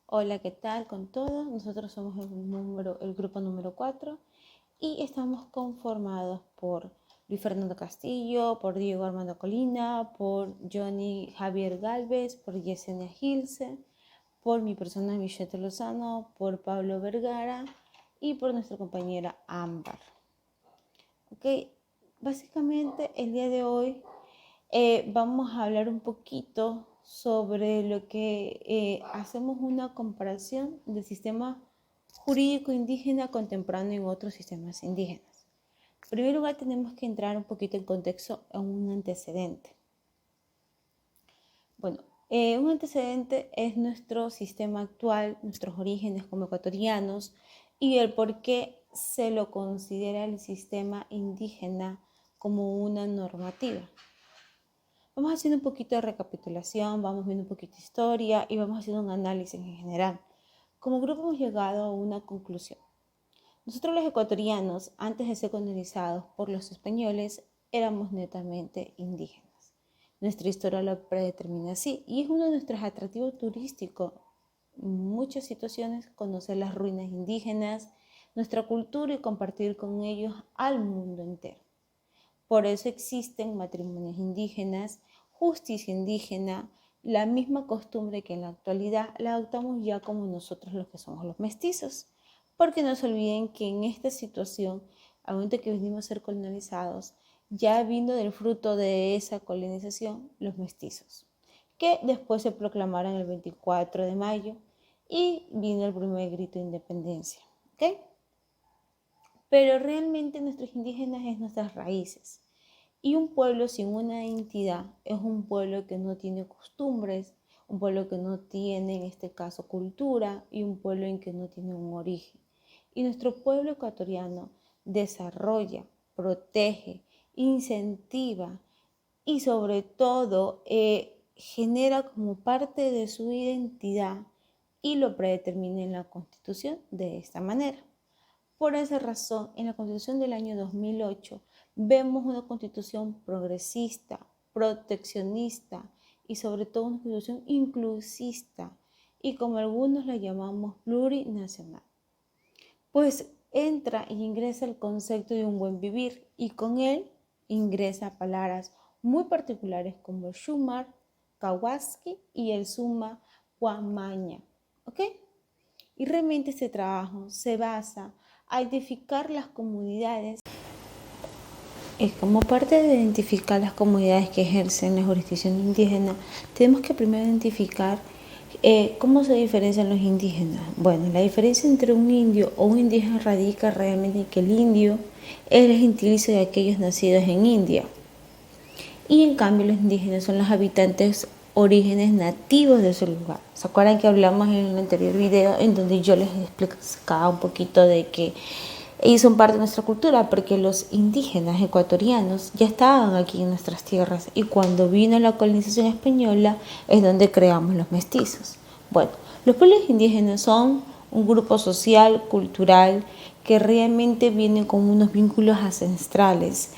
Hola, ¿qué tal con todos? Nosotros somos el grupo número 4 y estamos conformados por Luis Fernando Castillo, por Diego Armando Colina, por Johnny Javier Galvez, por Yesenia Gilse, por mi persona Michelle Lozano, por Pablo Vergara y por nuestra compañera Ámbar. Ok, básicamente el día de hoy vamos a hablar un poquito sobre lo que hacemos una comparación del sistema jurídico indígena contemporáneo en otros sistemas indígenas. En primer lugar, tenemos que entrar un poquito en contexto en un antecedente. Bueno, un antecedente es nuestro sistema actual, nuestros orígenes como ecuatorianos y el por qué se lo considera el sistema indígena como una normativa. Vamos haciendo un poquito de recapitulación, vamos viendo un poquito de historia y vamos haciendo un análisis en general. Como grupo hemos llegado a una conclusión. Nosotros los ecuatorianos, antes de ser colonizados por los españoles, éramos netamente indígenas. Nuestra historia lo predetermina así y es uno de nuestros atractivos turísticos. En muchas situaciones, conocer las ruinas indígenas, nuestra cultura y compartir con ellos al mundo entero. Por eso existen matrimonios indígenas, justicia indígena, la misma costumbre que en la actualidad la adoptamos ya como nosotros los que somos los mestizos. Porque no se olviden que en esta situación, al momento que venimos a ser colonizados, ya vino del fruto de esa colonización los mestizos, que después se proclamaron el 24 de mayo y vino el primer grito de independencia. ¿Okay? Pero realmente nuestros indígenas es nuestras raíces. Y un pueblo sin una identidad es un pueblo que no tiene costumbres, un pueblo que no tiene, en este caso, cultura y un pueblo en que no tiene un origen. Y nuestro pueblo ecuatoriano desarrolla, protege, incentiva y sobre todo genera como parte de su identidad y lo predetermina en la Constitución de esta manera. Por esa razón, en la Constitución del año 2008 vemos una Constitución progresista, proteccionista y sobre todo una Constitución inclusista y como algunos la llamamos plurinacional. Pues entra y ingresa el concepto de un buen vivir y con él ingresa palabras muy particulares como el Shumar, Kawaski y el Suma Guamaña. ¿Ok? Y realmente este trabajo se basa a identificar las comunidades. Como parte de identificar las comunidades que ejercen la jurisdicción indígena, tenemos que primero identificar cómo se diferencian los indígenas. Bueno, la diferencia entre un indio o un indígena radica realmente en que el indio es el gentilicio de aquellos nacidos en India. Y en cambio los indígenas son los habitantes orígenes nativos de ese lugar. ¿Se acuerdan que hablamos en el anterior video en donde yo les explicaba un poquito de que ellos son parte de nuestra cultura porque los indígenas ecuatorianos ya estaban aquí en nuestras tierras y cuando vino la colonización española es donde creamos los mestizos? Bueno, los pueblos indígenas son un grupo social, cultural, que realmente vienen con unos vínculos ancestrales,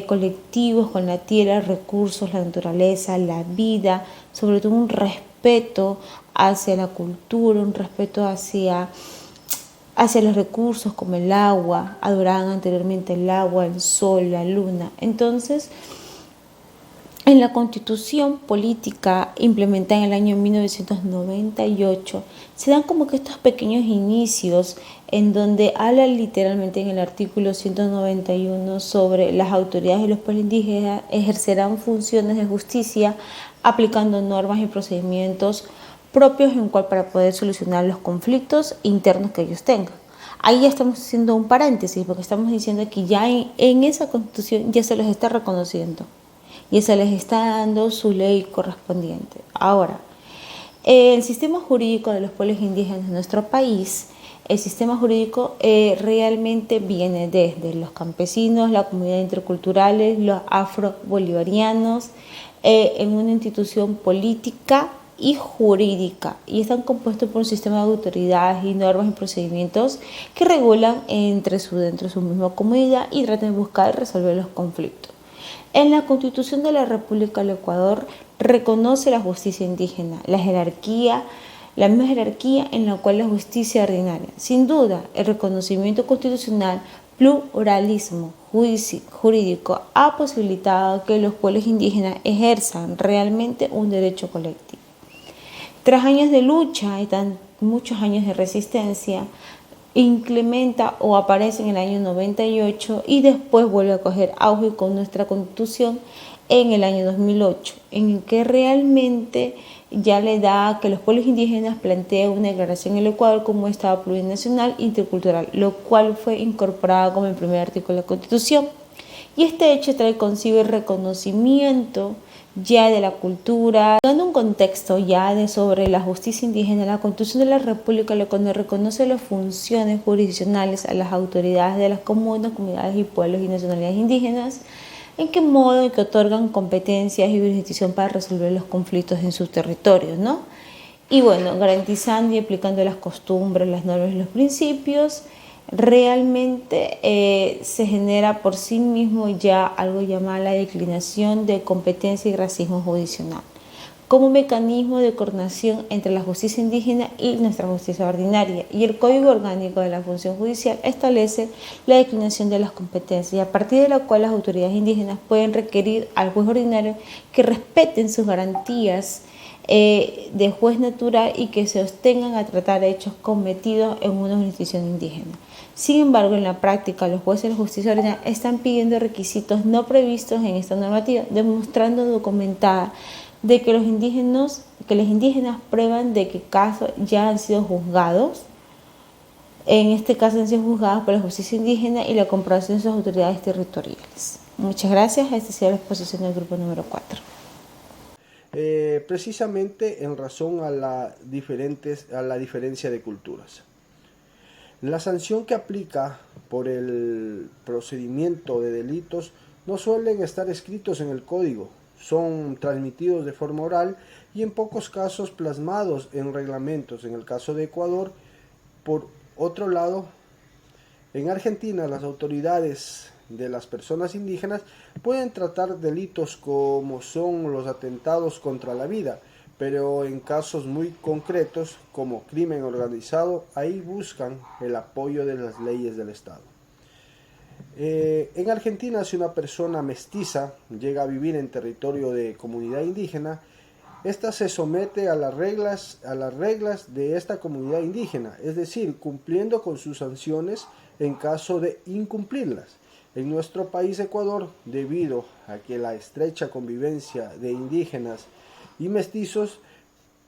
colectivos con la tierra, recursos, la naturaleza, la vida, sobre todo un respeto hacia la cultura, un respeto hacia los recursos como el agua, adoraban anteriormente el agua, el sol, la luna. Entonces, en la Constitución política implementada en el año 1998, se dan como que estos pequeños inicios en donde habla literalmente en el artículo 191 sobre las autoridades de los pueblos indígenas ejercerán funciones de justicia aplicando normas y procedimientos propios en cual para poder solucionar los conflictos internos que ellos tengan. Ahí ya estamos haciendo un paréntesis porque estamos diciendo que ya en esa Constitución ya se los está reconociendo y se les está dando su ley correspondiente. Ahora, el sistema jurídico de los pueblos indígenas de nuestro país, el sistema jurídico realmente viene desde los campesinos, la comunidad interculturales, los afro-bolivarianos, en una institución política y jurídica y están compuestos por un sistema de autoridades y normas y procedimientos que regulan dentro de su misma comunidad y tratan de buscar y resolver los conflictos. En la Constitución de la República del Ecuador reconoce la justicia indígena, la jerarquía la misma jerarquía en la cual la justicia ordinaria. Sin duda, el reconocimiento constitucional, pluralismo jurídico ha posibilitado que los pueblos indígenas ejerzan realmente un derecho colectivo. Tras años de lucha y muchos años de resistencia, incrementa o aparece en el año 98 y después vuelve a coger auge con nuestra Constitución en el año 2008, en el que realmente ya le da que los pueblos indígenas planteen una declaración en el Ecuador como Estado plurinacional intercultural, lo cual fue incorporado como el primer artículo de la Constitución. Y este hecho trae consigo el reconocimiento ya de la cultura, dando un contexto ya sobre la justicia indígena. La Constitución de la República reconoce las funciones jurisdiccionales a las autoridades de las comunidades y pueblos y nacionalidades indígenas, en qué modo y que otorgan competencias y jurisdicción para resolver los conflictos en sus territorios, ¿no? Y bueno, garantizando y aplicando las costumbres, las normas y los principios, realmente se genera por sí mismo ya algo llamado la declinación de competencia y racismo jurisdiccional, como mecanismo de coordinación entre la justicia indígena y nuestra justicia ordinaria. Y el Código Orgánico de la Función Judicial establece la declinación de las competencias, a partir de la cual las autoridades indígenas pueden requerir al juez ordinario que respeten sus garantías de juez natural y que se sostengan a tratar hechos cometidos en una jurisdicción indígena. Sin embargo, en la práctica, los jueces de la justicia ordinaria están pidiendo requisitos no previstos en esta normativa, demostrando documentada de que los indígenas prueban de que casos ya han sido juzgados. En este caso han sido juzgados por la justicia indígena y la comprobación de sus autoridades territoriales. Muchas gracias. Esta ha sido la exposición del grupo número 4. Precisamente en razón a la diferencia de culturas. La sanción que aplica por el procedimiento de delitos no suelen estar escritos en el código, son transmitidos de forma oral y en pocos casos plasmados en reglamentos. En el caso de Ecuador, por otro lado, en Argentina las autoridades de las personas indígenas pueden tratar delitos como son los atentados contra la vida, pero en casos muy concretos como crimen organizado, ahí buscan el apoyo de las leyes del Estado. En Argentina, si una persona mestiza llega a vivir en territorio de comunidad indígena, esta se somete a las reglas de esta comunidad indígena, es decir, cumpliendo con sus sanciones en caso de incumplirlas. En nuestro país, Ecuador, debido a que la estrecha convivencia de indígenas y mestizos,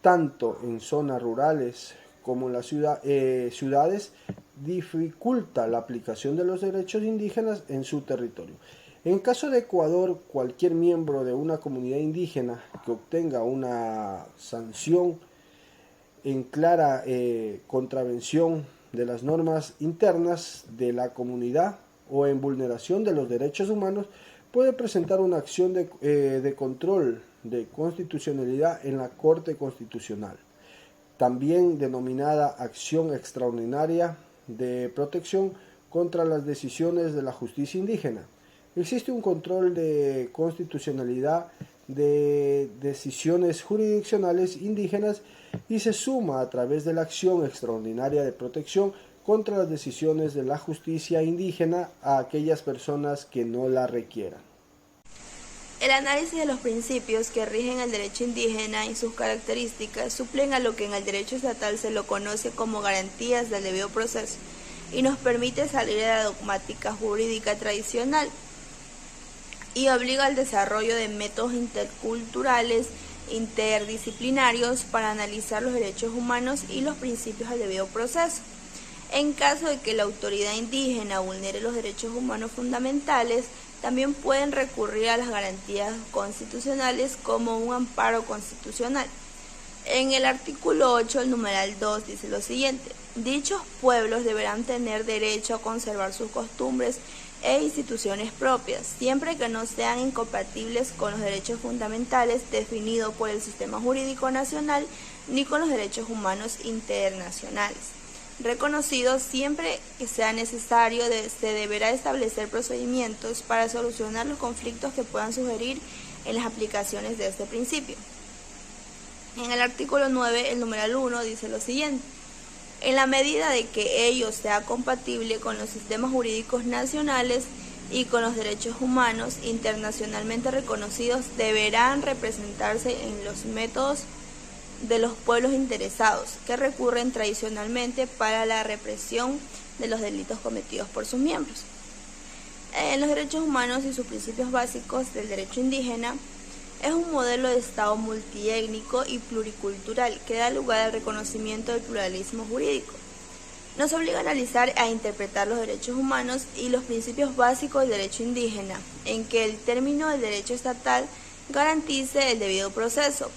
tanto en zonas rurales como en las ciudades, dificulta la aplicación de los derechos indígenas en su territorio. En caso de Ecuador, cualquier miembro de una comunidad indígena que obtenga una sanción en clara contravención de las normas internas de la comunidad o en vulneración de los derechos humanos, puede presentar una acción de control de constitucionalidad en la Corte Constitucional, también denominada acción extraordinaria de protección contra las decisiones de la justicia indígena. Existe un control de constitucionalidad de decisiones jurisdiccionales indígenas y se suma a través de la acción extraordinaria de protección contra las decisiones de la justicia indígena a aquellas personas que no la requieran. El análisis de los principios que rigen el derecho indígena y sus características suplen a lo que en el derecho estatal se lo conoce como garantías del debido proceso y nos permite salir de la dogmática jurídica tradicional y obliga al desarrollo de métodos interculturales, interdisciplinarios para analizar los derechos humanos y los principios del debido proceso. En caso de que la autoridad indígena vulnere los derechos humanos fundamentales, también pueden recurrir a las garantías constitucionales como un amparo constitucional. En el artículo 8, el numeral 2, dice lo siguiente: dichos pueblos deberán tener derecho a conservar sus costumbres e instituciones propias, siempre que no sean incompatibles con los derechos fundamentales definidos por el sistema jurídico nacional ni con los derechos humanos internacionales. Reconocido siempre que sea necesario, se deberá establecer procedimientos para solucionar los conflictos que puedan sugerir en las aplicaciones de este principio. En el artículo 9, el numeral 1 dice lo siguiente: en la medida de que ello sea compatible con los sistemas jurídicos nacionales y con los derechos humanos internacionalmente reconocidos, deberán representarse en los métodos de los pueblos interesados, que recurren tradicionalmente para la represión de los delitos cometidos por sus miembros. En los derechos humanos y sus principios básicos del derecho indígena es un modelo de Estado multiétnico y pluricultural que da lugar al reconocimiento del pluralismo jurídico. Nos obliga a analizar e interpretar los derechos humanos y los principios básicos del derecho indígena, en que el término del derecho estatal garantice el debido proceso,